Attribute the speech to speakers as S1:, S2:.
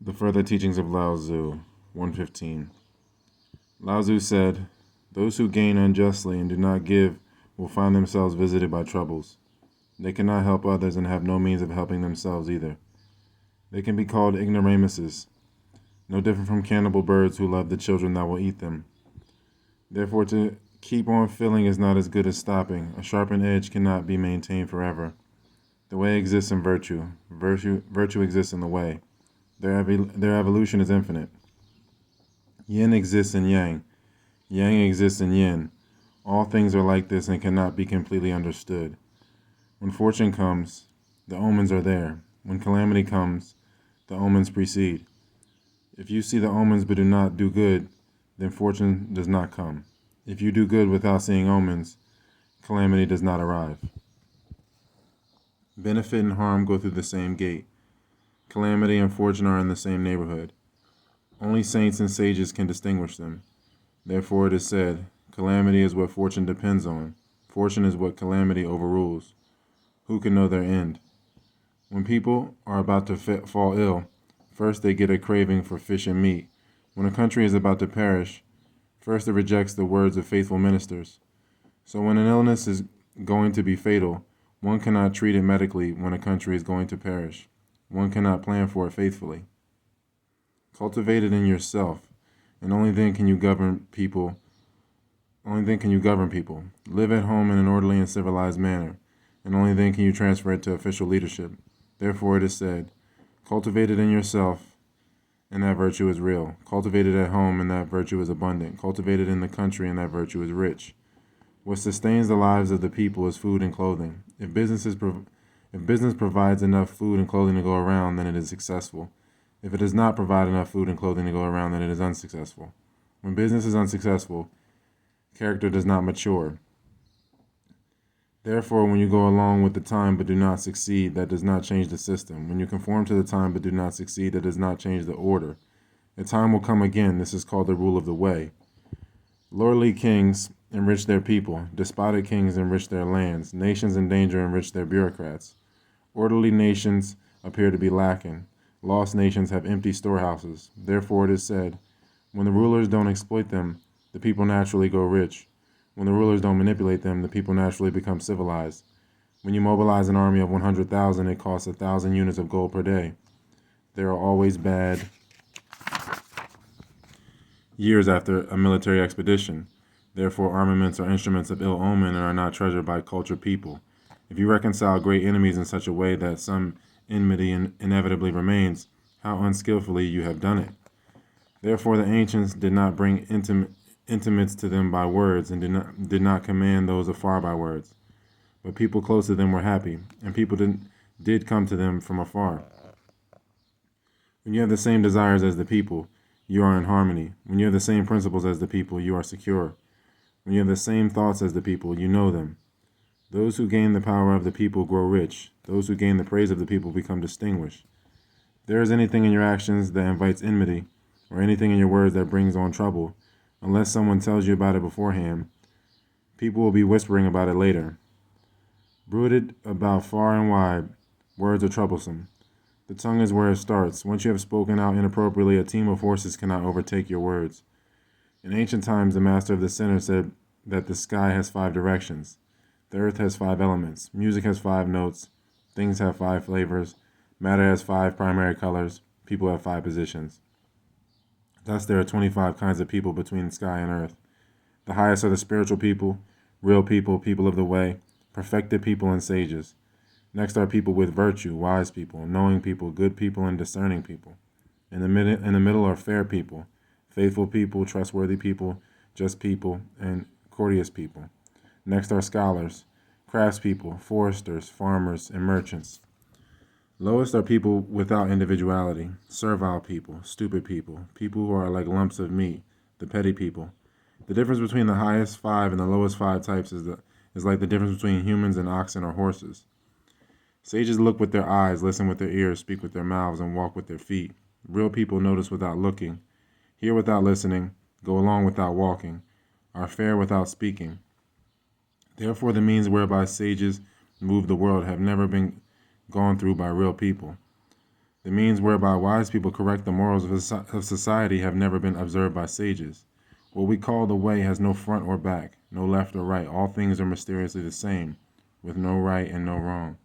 S1: The Further Teachings of Lao Tzu, 115. Lao Tzu said, "Those who gain unjustly and do not give will find themselves visited by troubles. They cannot help others and have no means of helping themselves either. They can be called ignoramuses, no different from cannibal birds who love the children that will eat them. Therefore, to keep on filling is not as good as stopping. A sharpened edge cannot be maintained forever. The way exists in virtue. Virtue exists in the way. Their evolution is infinite. Yin exists in yang. Yang exists in yin. All things are like this and cannot be completely understood. When fortune comes, the omens are there. When calamity comes, the omens precede. If you see the omens but do not do good, then fortune does not come. If you do good without seeing omens, calamity does not arrive. Benefit and harm go through the same gate. Calamity and fortune are in the same neighborhood. Only saints and sages can distinguish them. Therefore it is said, calamity is what fortune depends on. Fortune is what calamity overrules. Who can know their end? When people are about to fall ill, first they get a craving for fish and meat. When a country is about to perish, first it rejects the words of faithful ministers. So when an illness is going to be fatal, one cannot treat it medically when a country is going to perish. One cannot plan for it faithfully. Cultivate it in yourself, and only then can you govern people. Live at home in an orderly and civilized manner, and only then can you transfer it to official leadership. Therefore it is said, cultivate it in yourself, and that virtue is real. Cultivate it at home, and that virtue is abundant. Cultivate it in the country, and that virtue is rich. What sustains the lives of the people is food and clothing. If business provides enough food and clothing to go around, then it is successful. If it does not provide enough food and clothing to go around, then it is unsuccessful. When business is unsuccessful, character does not mature. Therefore, when you go along with the time but do not succeed, that does not change the system. When you conform to the time but do not succeed, that does not change the order. The time will come again. This is called the rule of the way. Lordly kings enrich their people. Despotic kings enrich their lands. Nations in danger enrich their bureaucrats. Orderly nations appear to be lacking. Lost nations have empty storehouses. Therefore it is said, when the rulers don't exploit them, the people naturally go rich. When the rulers don't manipulate them, the people naturally become civilized. When you mobilize an army of 100,000, it costs 1,000 units of gold per day. There are always bad years after a military expedition. Therefore, armaments are instruments of ill omen and are not treasured by cultured people. If you reconcile great enemies in such a way that some enmity inevitably remains, how unskillfully you have done it. Therefore, the ancients did not bring intimates to them by words, and did not command those afar by words. But people close to them were happy, and people did come to them from afar. When you have the same desires as the people, you are in harmony. When you have the same principles as the people, you are secure. When you have the same thoughts as the people, you know them. Those who gain the power of the people grow rich. Those who gain the praise of the people become distinguished. If there is anything in your actions that invites enmity, or anything in your words that brings on trouble, unless someone tells you about it beforehand, people will be whispering about it later. Brooded about far and wide, words are troublesome. The tongue is where it starts. Once you have spoken out inappropriately, a team of horses cannot overtake your words. In ancient times, the master of the center said that the sky has 5 directions. The earth has 5 elements. Music has 5 notes. Things have 5 flavors. Matter has 5 primary colors. People have 5 positions. Thus, there are 25 kinds of people between sky and earth. The highest are the spiritual people, real people, people of the way, perfected people, and sages. Next are people with virtue, wise people, knowing people, good people, and discerning people. In the middle are fair people, faithful people, trustworthy people, just people, and courteous people. Next are scholars, craftspeople, foresters, farmers, and merchants. Lowest are people without individuality, servile people, stupid people, people who are like lumps of meat, the petty people. The difference between the highest 5 and the lowest 5 types is like the difference between humans and oxen or horses. Sages look with their eyes, listen with their ears, speak with their mouths, and walk with their feet. Real people notice without looking, hear without listening, go along without walking, are fair without speaking. Therefore, the means whereby sages move the world have never been gone through by real people. The means whereby wise people correct the morals of society have never been observed by sages. What we call the way has no front or back, no left or right. All things are mysteriously the same, with no right and no wrong.